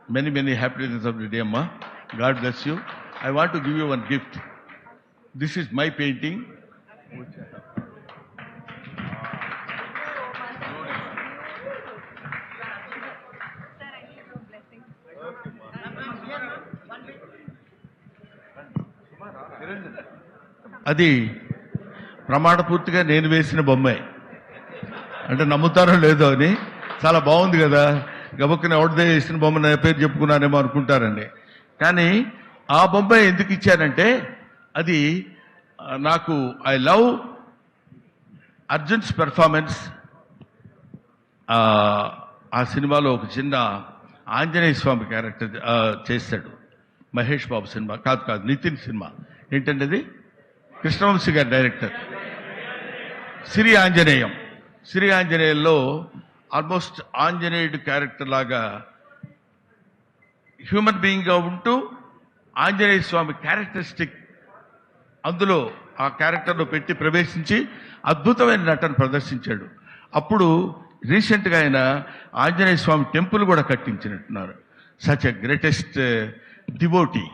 Many happy returns of the day, Amma. God bless you. I want to give you one gift. This is my painting. అది ప్రమాణపూర్తిగా నేను వేసిన బొమ్మే. అంటే నమ్ముతారో లేదో అని. చాలా బాగుంది కదా, గబక్కున ఎవరిదే వేసిన బొమ్మ నా పేరు చెప్పుకున్నానేమో అనుకుంటారండి. కానీ ఆ బొమ్మ ఎందుకు ఇచ్చానంటే, అది నాకు ఐ లవ్ అర్జున్స్ పెర్ఫార్మెన్స్. ఆ సినిమాలో ఒక చిన్న ఆంజనేయ స్వామి క్యారెక్టర్ చేశాడు. మహేష్ బాబు సినిమా కాదు, నితిన్ సినిమా. ఏంటంటే అది కృష్ణవంశీ గారి డైరెక్టర్. సిరి ఆంజనేయంలో ఆల్మోస్ట్ ఆంజనేయుడు క్యారెక్టర్ లాగా హ్యూమన్ బీయింగ్గా ఉంటూ ఆంజనేయ స్వామి క్యారెక్టరిస్టిక్ అందులో ఆ క్యారెక్టర్లో పెట్టి ప్రవేశించి అద్భుతమైన నటన ప్రదర్శించాడు. అప్పుడు రీసెంట్గా ఆయన ఆంజనేయ స్వామి టెంపుల్ కూడా కట్టించినట్టున్నారు. Such a greatest devotee.